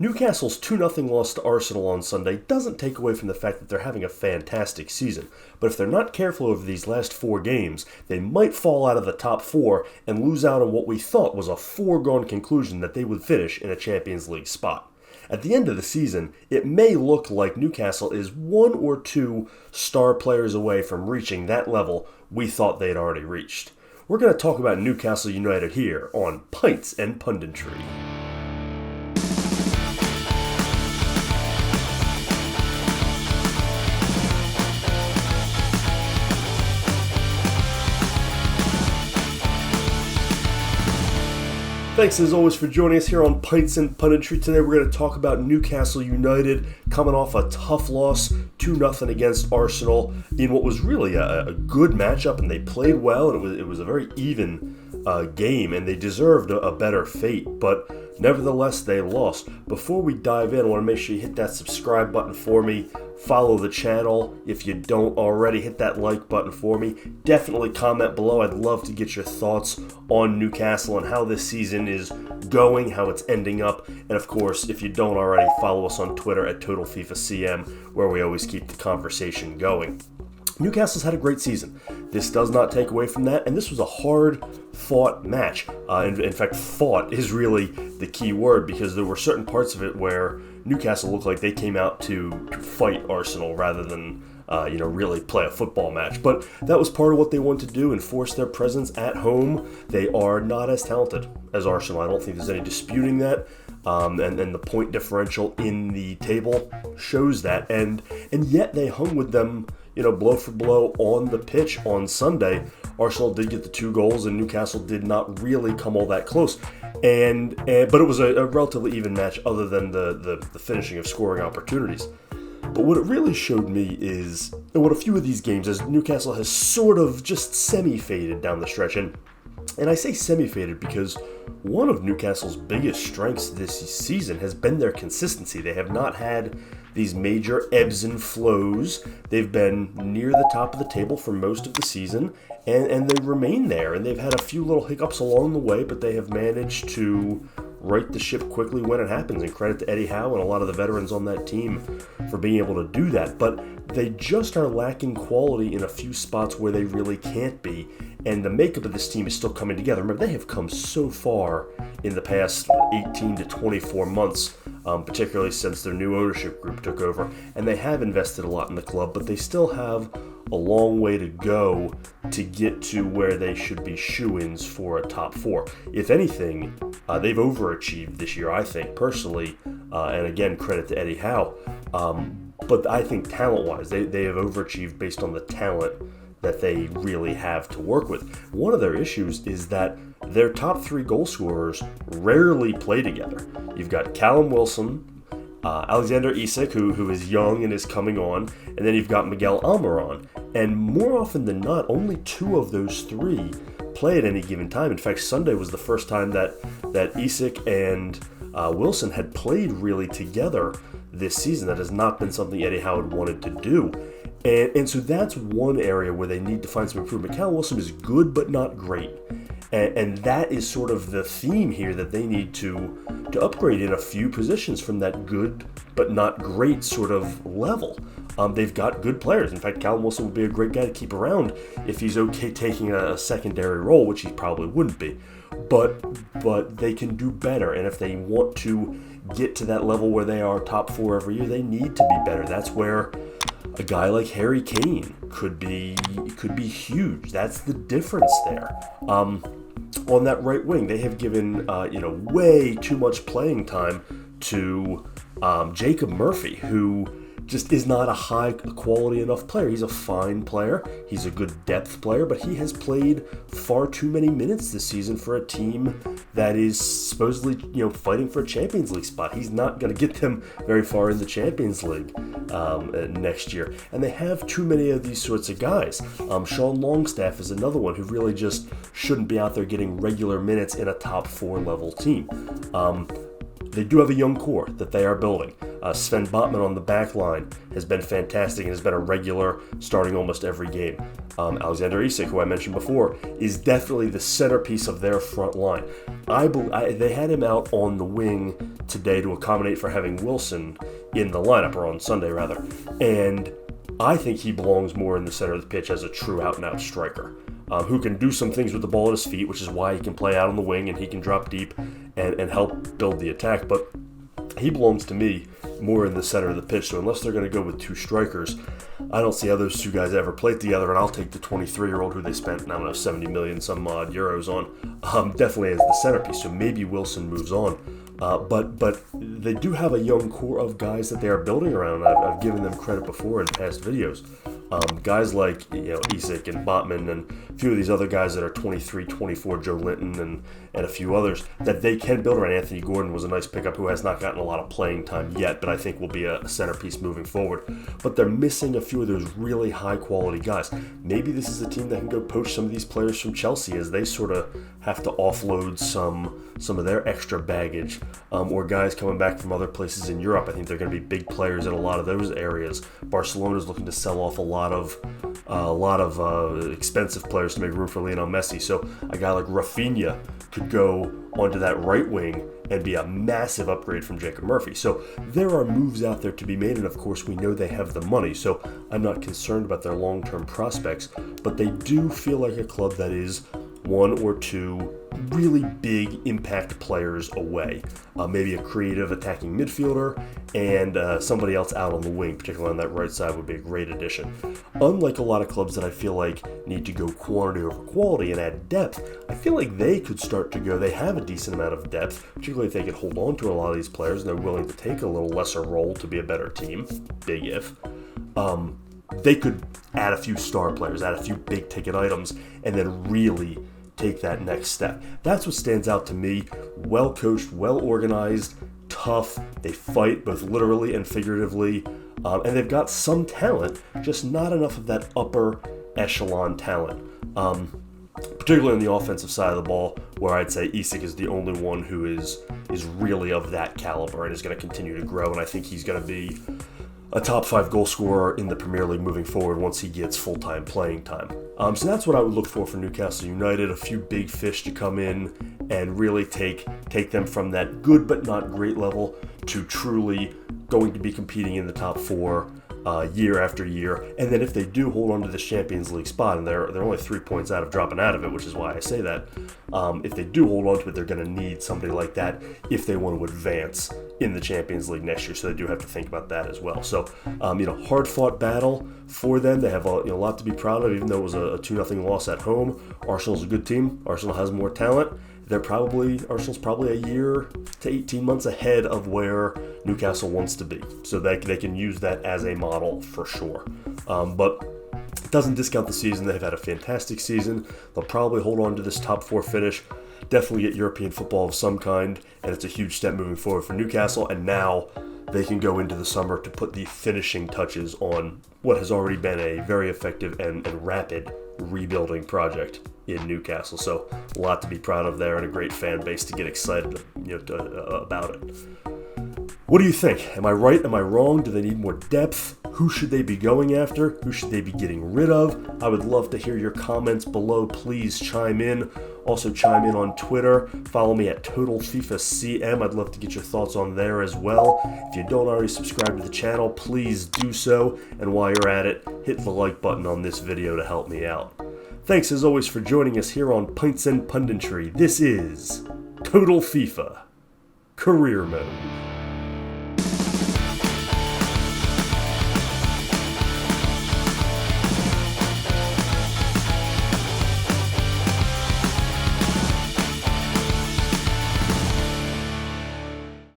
Newcastle's 2-0 loss to Arsenal on Sunday doesn't take away from the fact that they're having a fantastic season, but if they're not careful over these last 4 games, they might fall out of the top 4 and lose out on what we thought was a foregone conclusion that they would finish in a Champions League spot. At the end of the season, it may look like Newcastle is 1 or 2 star players away from reaching that level we thought they'd already reached. We're going to talk about Newcastle United here on Pints and Punditry. Thanks as always for joining us here on Pints and Punditry. Today we're going to talk about Newcastle United coming off a tough loss, 2-0 against Arsenal in what was really a good matchup, and they played well, and it was a very even game, and they deserved a better fate, but nevertheless they lost. Before we dive in, I want to make sure you hit that subscribe button for me. Follow the channel. If you don't already, hit that like button for me. Definitely comment below. I'd love to get your thoughts on Newcastle and how this season is going, how it's ending up. And of course, if you don't already, follow us on Twitter at TotalFIFACM, where we always keep the conversation going. Newcastle's had a great season. This does not take away from that, and this was a hard-fought match. In fact, fought is really the key word, because there were certain parts of it where Newcastle looked like they came out to fight Arsenal rather than really play a football match. But that was part of what they wanted to do, enforce their presence at home. They are not as talented as Arsenal. I don't think there's any disputing that. And the point differential in the table shows that. And yet they hung with them, blow for blow on the pitch on Sunday. Arsenal did get the 2 goals, and Newcastle did not really come all that close. But it was a relatively even match, other than the finishing of scoring opportunities. But what it really showed me is what a few of these games, as Newcastle has sort of just semi-faded down the stretch. And I say semi-faded because one of Newcastle's biggest strengths this season has been their consistency. They have not had these major ebbs and flows. They've been near the top of the table for most of the season, and they remain there. And they've had a few little hiccups along the way, but they have managed to right the ship quickly when it happens. And credit to Eddie Howe and a lot of the veterans on that team for being able to do that. But they just are lacking quality in a few spots where they really can't be. And the makeup of this team is still coming together. Remember, they have come so far in the past 18 to 24 months, particularly since their new ownership group took over. And they have invested a lot in the club, but they still have a long way to go to get to where they should be shoo-ins for a top 4. If anything, they've overachieved this year, I think, personally. And again, credit to Eddie Howe. But I think talent-wise, they have overachieved based on the talent that they really have to work with. One of their issues is that their top 3 goal scorers rarely play together. You've got Callum Wilson, Alexander Isak, who is young and is coming on, and then you've got Miguel Almiron. And more often than not, only 2 of those 3 play at any given time. In fact, Sunday was the first time that Isak and Wilson had played really together this season. That has not been something Eddie Howe had wanted to do. And so that's one area where they need to find some improvement. Callum Wilson is good but not great. And that is sort of the theme here, that they need to upgrade in a few positions from that good but not great sort of level. They've got good players. In fact, Callum Wilson would be a great guy to keep around if he's okay taking a secondary role, which he probably wouldn't be. But they can do better, and if they want to get to that level where they are top 4 every year, they need to be better. That's where a guy like Harry Kane could be huge. That's the difference there. On that right wing, they have given way too much playing time to Jacob Murphy, who just is not a high quality enough player. He's a fine player. He's a good depth player, but he has played far too many minutes this season for a team that is supposedly, fighting for a Champions League spot. He's not going to get them very far in the Champions League next year. And they have too many of these sorts of guys. Sean Longstaff is another one who really just shouldn't be out there getting regular minutes in a top 4 level team. They do have a young core that they are building. Sven Botman on the back line has been fantastic and has been a regular starting almost every game. Alexander Isak, who I mentioned before, is definitely the centerpiece of their front line. They had him out on the wing today to accommodate for having Wilson in the lineup, or on Sunday rather. And I think he belongs more in the center of the pitch as a true out-and-out striker, who can do some things with the ball at his feet, which is why he can play out on the wing and he can drop deep and help build the attack. But he belongs to me more in the center of the pitch. So unless they're going to go with two strikers, I don't see how those two guys ever played together. And I'll take the 23-year-old who they spent, I don't know, 70 million some odd euros on, definitely as the centerpiece. So maybe Wilson moves on. But they do have a young core of guys that they are building around. I've given them credit before in past videos. Guys like Isak and Botman and a few of these other guys that are 23, 24, Joe Linton and a few others that they can build around. Anthony Gordon was a nice pickup who has not gotten a lot of playing time yet, but I think will be a centerpiece moving forward. But they're missing a few of those really high quality guys. Maybe this is a team that can go poach some of these players from Chelsea as they sort of have to offload some of their extra baggage, or guys coming back from other places in Europe. I think they're going to be big players in a lot of those areas. Barcelona's looking to sell off a lot of expensive players to make room for Lionel Messi. So a guy like Rafinha could go onto that right wing and be a massive upgrade from Jacob Murphy. So there are moves out there to be made, and of course we know they have the money, so I'm not concerned about their long-term prospects, but they do feel like a club that is one or two really big impact players away. Maybe a creative attacking midfielder and somebody else out on the wing, particularly on that right side, would be a great addition. Unlike a lot of clubs that I feel like need to go quantity over quality and add depth, I feel like they could start to go, they have a decent amount of depth, particularly if they can hold on to a lot of these players and they're willing to take a little lesser role to be a better team, big if. They could add a few star players, add a few big ticket items, and then really take that next step. That's what stands out to me. Well coached, well organized, tough. They fight both literally and figuratively, and they've got some talent, just not enough of that upper echelon talent. Particularly on the offensive side of the ball, where I'd say Isak is the only one who is really of that caliber and is going to continue to grow, and I think he's going to be a top 5 goal scorer in the Premier League moving forward once he gets full-time playing time. So that's what I would look for Newcastle United, a few big fish to come in and really take them from that good but not great level to truly going to be competing in the top 4 year after year. And then if they do hold on to this Champions League spot, and they're only 3 points out of dropping out of it, which is why I say that, if they do hold on to it, they're going to need somebody like that if they want to advance in the Champions League next year. So they do have to think about that as well. So, hard-fought battle for them. They have a lot to be proud of, even though it was a 2-0 loss at home. Arsenal's a good team. Arsenal has more talent. Arsenal's probably a year to 18 months ahead of where Newcastle wants to be. So they can use that as a model for sure. But it doesn't discount the season. They've had a fantastic season. They'll probably hold on to this top 4 finish. Definitely get European football of some kind, and it's a huge step moving forward for Newcastle. And now they can go into the summer to put the finishing touches on what has already been a very effective and rapid rebuilding project in Newcastle. So a lot to be proud of there, and a great fan base to get excited about it. What do you think? Am I right? Am I wrong? Do they need more depth? Who should they be going after? Who should they be getting rid of? I would love to hear your comments below. Please chime in. Also chime in on Twitter. Follow me at TotalFIFACM. I'd love to get your thoughts on there as well. If you don't already subscribe to the channel, please do so. And while you're at it, hit the like button on this video to help me out. Thanks as always for joining us here on Pints and Punditry. This is Total FIFA Career Mode.